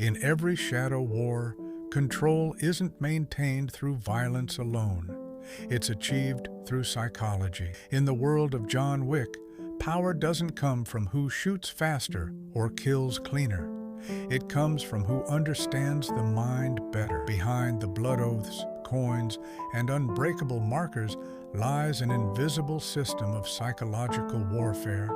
In every shadow war, control isn't maintained through violence alone. It's achieved through psychology. In the world of John Wick, power doesn't come from who shoots faster or kills cleaner. It comes from who understands the mind better. Behind the blood oaths, coins, and unbreakable markers lies an invisible system of psychological warfare,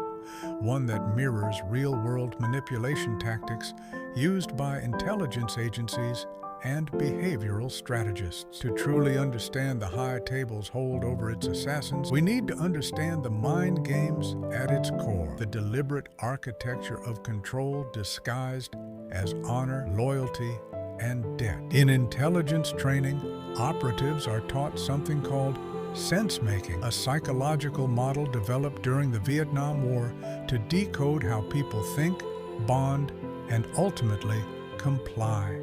one that mirrors real-world manipulation tactics used by intelligence agencies and behavioral strategists. To truly understand the high table's hold over its assassins, we need to understand the mind games at its core, the deliberate architecture of control disguised as honor, loyalty, and debt. In intelligence training, operatives are taught something called sensemaking, a psychological model developed during the Vietnam War to decode how people think, bond, and ultimately comply.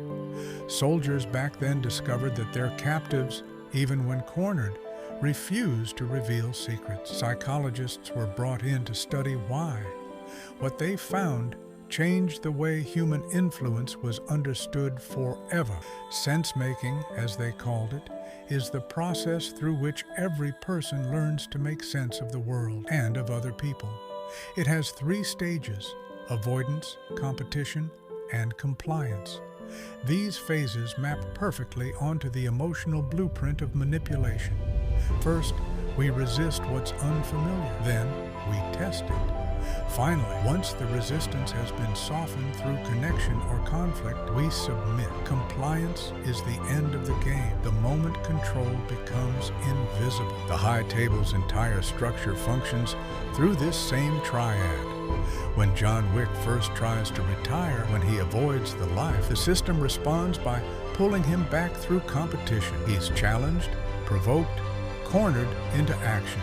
Soldiers back then discovered that their captives, even when cornered, refused to reveal secrets. Psychologists were brought in to study why. What they found changed the way human influence was understood forever. Sense-making, as they called it, is the process through which every person learns to make sense of the world and of other people. It has 3 stages: avoidance, competition, and compliance. These phases map perfectly onto the emotional blueprint of manipulation. First, we resist what's unfamiliar. Then, we test it. Finally, once the resistance has been softened through connection or conflict, we submit. Compliance is the end of the game, the moment control becomes invisible. The high table's entire structure functions through this same triad. When John Wick first tries to retire, when he avoids the life, the system responds by pulling him back through competition. He's challenged, provoked, cornered into action.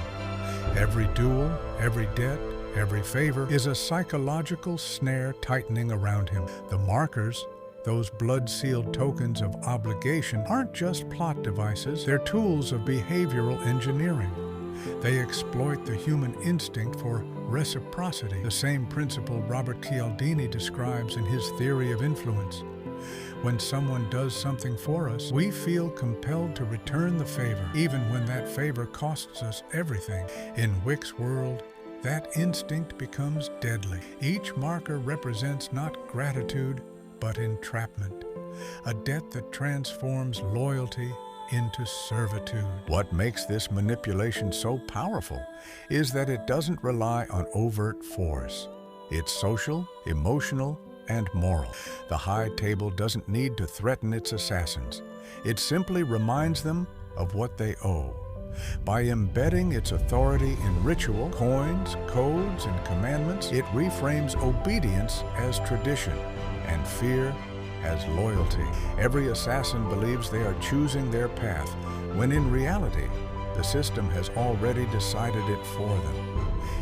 Every duel, every debt, every favor is a psychological snare tightening around him. The markers, those blood-sealed tokens of obligation, aren't just plot devices, they're tools of behavioral engineering. They exploit the human instinct for reciprocity, the same principle Robert Cialdini describes in his theory of influence. When someone does something for us, we feel compelled to return the favor, even when that favor costs us everything. In Wick's world, that instinct becomes deadly. Each marker represents not gratitude, but entrapment, a debt that transforms loyalty into servitude. What makes this manipulation so powerful is that it doesn't rely on overt force. It's social, emotional, and moral. The high table doesn't need to threaten its assassins. It simply reminds them of what they owe. By embedding its authority in ritual, coins, codes, and commandments, it reframes obedience as tradition and fear as loyalty. Every assassin believes they are choosing their path, when in reality, the system has already decided it for them.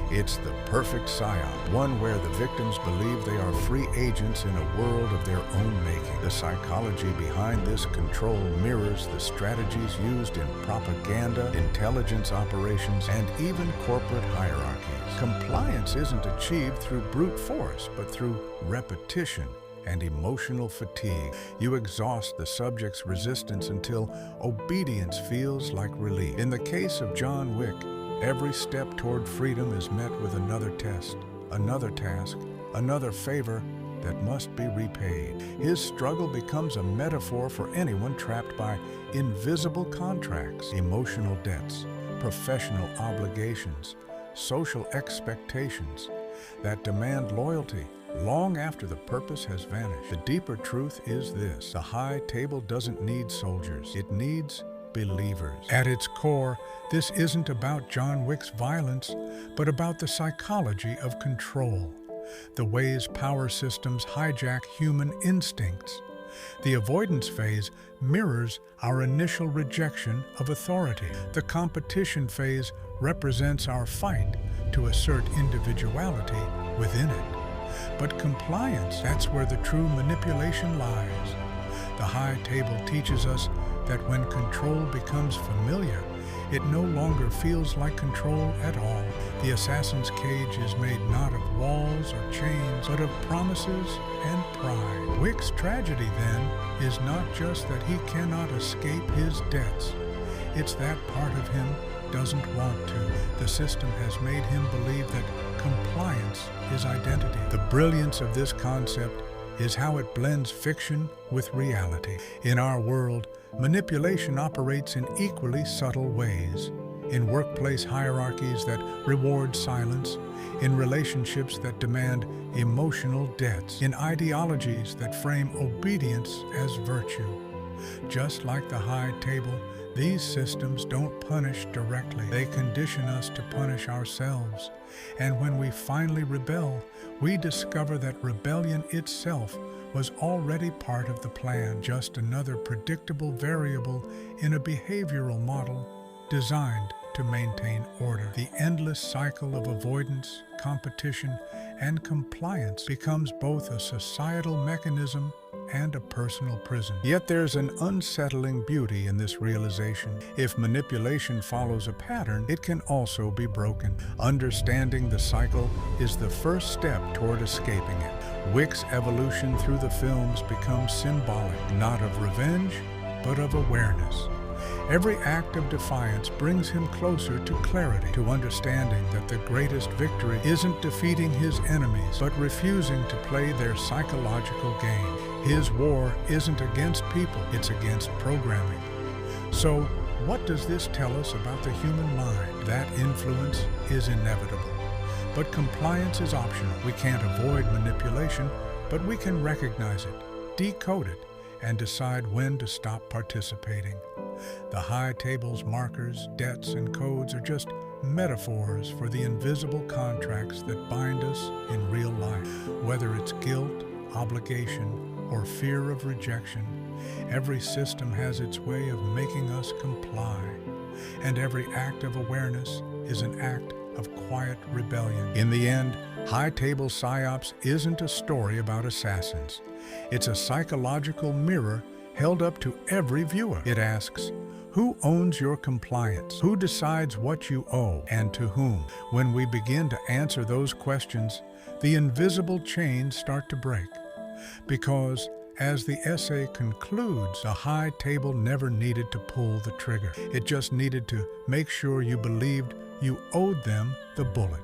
It's the perfect psyop, one where the victims believe they are free agents in a world of their own making. The psychology behind this control mirrors the strategies used in propaganda, intelligence operations, and even corporate hierarchies. Compliance isn't achieved through brute force, but through repetition and emotional fatigue. You exhaust the subject's resistance until obedience feels like relief. In the case of John Wick, every step toward freedom is met with another test, another task, another favor that must be repaid. His struggle becomes a metaphor for anyone trapped by invisible contracts, emotional debts, professional obligations, social expectations that demand loyalty long after the purpose has vanished. The deeper truth is this: the high table doesn't need soldiers, it needs believers. At its core, this isn't about John Wick's violence, but about the psychology of control, the ways power systems hijack human instincts. The avoidance phase mirrors our initial rejection of authority. The competition phase represents our fight to assert individuality within it. But compliance, that's where the true manipulation lies. The high table teaches us that when control becomes familiar, it no longer feels like control at all. The assassin's cage is made not of walls or chains, but of promises and pride. Wick's tragedy, then, is not just that he cannot escape his debts. It's that part of him doesn't want to. The system has made him believe that compliance is identity. The brilliance of this concept is how it blends fiction with reality. In our world, manipulation operates in equally subtle ways. In workplace hierarchies that reward silence, in relationships that demand emotional debts, in ideologies that frame obedience as virtue. Just like the high table, these systems don't punish directly. They condition us to punish ourselves. And when we finally rebel, we discover that rebellion itself was already part of the plan, just another predictable variable in a behavioral model designed to maintain order. The endless cycle of avoidance, competition, and compliance becomes both a societal mechanism and a personal prison. Yet there's an unsettling beauty in this realization. If manipulation follows a pattern, it can also be broken. Understanding the cycle is the first step toward escaping it. Wick's evolution through the films becomes symbolic, not of revenge, but of awareness. Every act of defiance brings him closer to clarity, to understanding that the greatest victory isn't defeating his enemies, but refusing to play their psychological game. His war isn't against people, it's against programming. So, what does this tell us about the human mind? That influence is inevitable. But compliance is optional. We can't avoid manipulation, but we can recognize it, decode it, and decide when to stop participating. The high table's markers, debts, and codes are just metaphors for the invisible contracts that bind us in real life. Whether it's guilt, obligation, or fear of rejection, every system has its way of making us comply. And every act of awareness is an act of quiet rebellion. In the end, High Table Psyops isn't a story about assassins. It's a psychological mirror held up to every viewer. It asks, who owns your compliance? Who decides what you owe, and to whom? When we begin to answer those questions, the invisible chains start to break. Because, as the essay concludes, the high table never needed to pull the trigger. It just needed to make sure you believed you owed them the bullet.